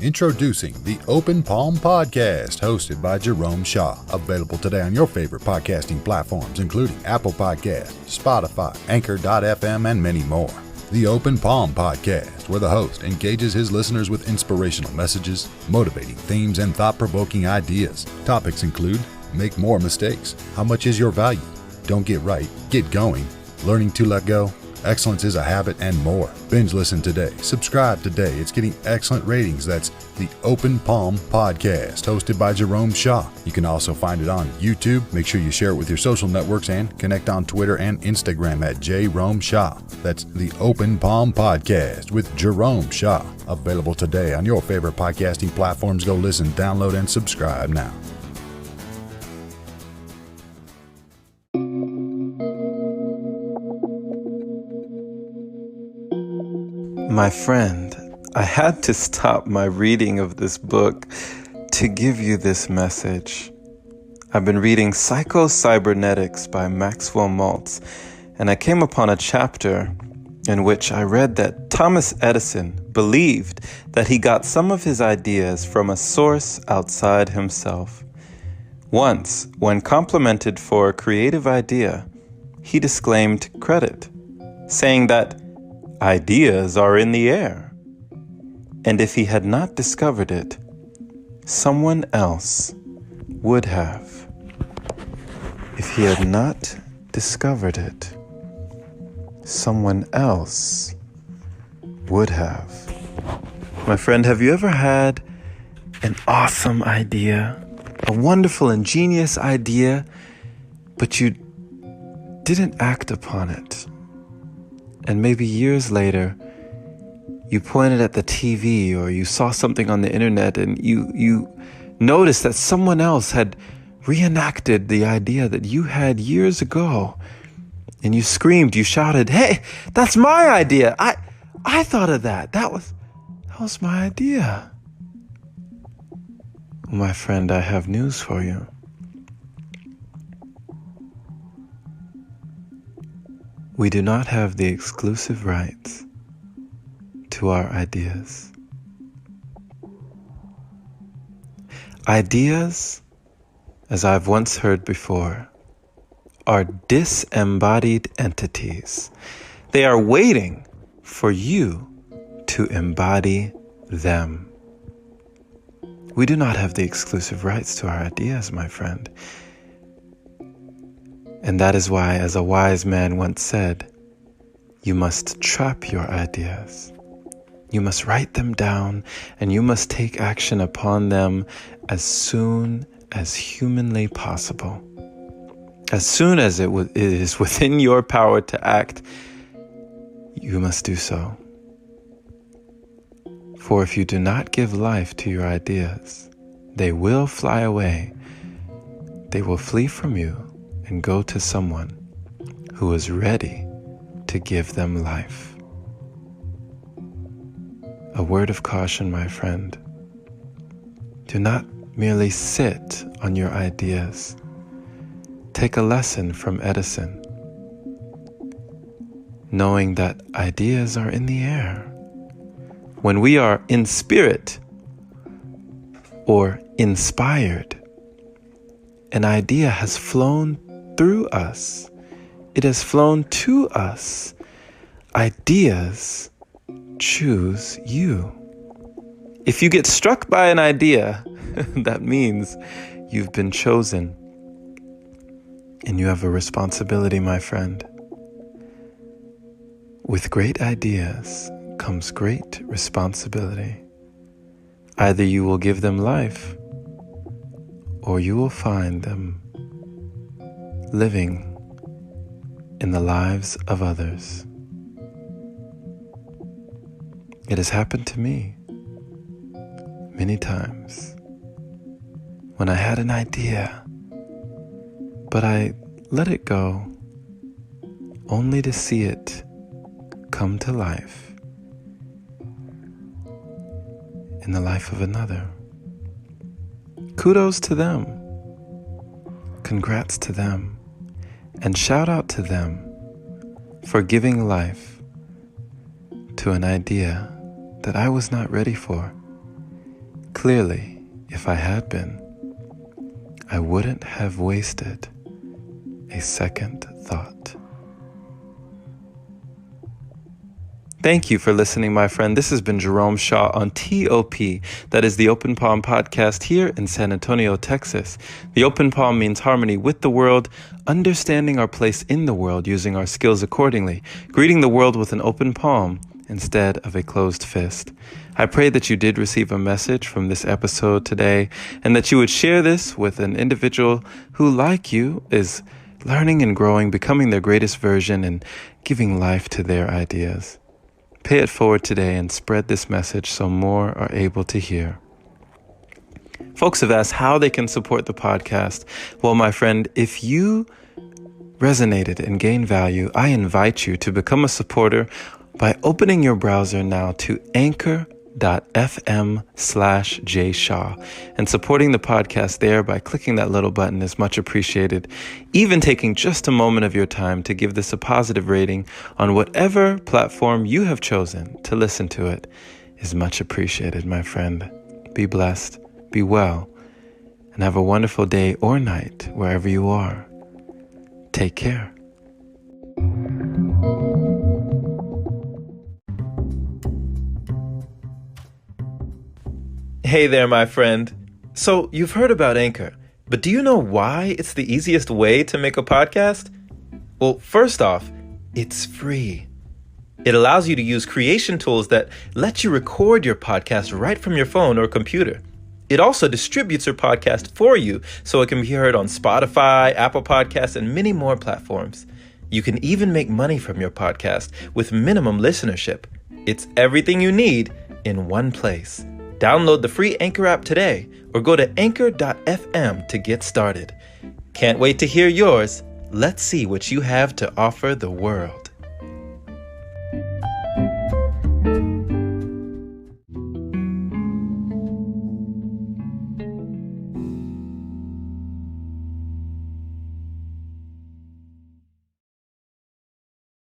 Introducing the Open Palm Podcast, hosted by Jerome Shaw. Available today on your favorite podcasting platforms, including Apple Podcasts, Spotify, Anchor.fm, and many more. The Open Palm Podcast, where the host engages his listeners with inspirational messages, motivating themes, and thought-provoking ideas. Topics include: make more mistakes, how much is your value, don't get right, get going, learning to let go, excellence is a habit, and more. Binge listen today. Subscribe today. It's getting excellent ratings. That's the Open Palm Podcast, hosted by Jerome Shaw. You can also find it on YouTube. Make sure you share it with your social networks and connect on Twitter and Instagram at Jerome Shaw. That's the Open Palm Podcast with Jerome Shaw. Available today on your favorite podcasting platforms. Go listen, download, and subscribe now. My friend, I had to stop my reading of this book to give you this message. I've been reading Psycho-Cybernetics by Maxwell Maltz, and I came upon a chapter in which I read that Thomas Edison believed that he got some of his ideas from a source outside himself. Once, when complimented for a creative idea, he disclaimed credit, saying that ideas are in the air. And if he had not discovered it, someone else would have. If he had not discovered it, someone else would have. My friend, have you ever had an awesome idea, a wonderful and genius idea, but you didn't act upon it? And maybe years later, you pointed at the TV or you saw something on the internet and you noticed that someone else had reenacted the idea that you had years ago. And you screamed, you shouted, "Hey, that's my idea. I thought of that. That was my idea." Well, my friend, I have news for you. We do not have the exclusive rights to our ideas. Ideas, as I've once heard before, are disembodied entities. They are waiting for you to embody them. We do not have the exclusive rights to our ideas, my friend. And that is why, as a wise man once said, you must trap your ideas. You must write them down, and you must take action upon them as soon as humanly possible. As soon as it is within your power to act, you must do so. For if you do not give life to your ideas, they will fly away. They will flee from you and go to someone who is ready to give them life. A word of caution, my friend. Do not merely sit on your ideas. Take a lesson from Edison, knowing that ideas are in the air. When we are in spirit or inspired, an idea has flown through us. It has flown to us. Ideas choose you. If you get struck by an idea, that means you've been chosen. And you have a responsibility, my friend. With great ideas comes great responsibility. Either you will give them life, or you will find them living in the lives of others. It has happened to me many times when I had an idea, but I let it go only to see it come to life in the life of another. Kudos to them. Congrats to them. And shout out to them for giving life to an idea that I was not ready for. clearly, if I had been, I wouldn't have wasted a second thought. Thank you for listening, my friend. This has been Jerome Shaw on TOP. That is the Open Palm Podcast here in San Antonio, Texas. The Open Palm means harmony with the world, understanding our place in the world, using our skills accordingly, greeting the world with an open palm instead of a closed fist. I pray that you did receive a message from this episode today and that you would share this with an individual who, like you, is learning and growing, becoming their greatest version and giving life to their ideas. Pay it forward today and spread this message so more are able to hear. Folks have asked how they can support the podcast. Well, my friend, if you resonated and gained value, I invite you to become a supporter by opening your browser now to anchor.fm/jshaw and supporting the podcast there by clicking that little button is much appreciated. Even taking just a moment of your time to give this a positive rating on whatever platform you have chosen to listen to it is much appreciated, my friend. Be blessed, be well, and have a wonderful day or night wherever you are. Take care. Hey there, my friend. So you've heard about Anchor, but do you know why it's the easiest way to make a podcast? Well, first off, it's free. It allows you to use creation tools that let you record your podcast right from your phone or computer. It also distributes your podcast for you so it can be heard on Spotify, Apple Podcasts, and many more platforms. You can even make money from your podcast with minimum listenership. It's everything you need in one place. Download the free Anchor app today or go to anchor.fm to get started. Can't wait to hear yours. Let's see what you have to offer the world.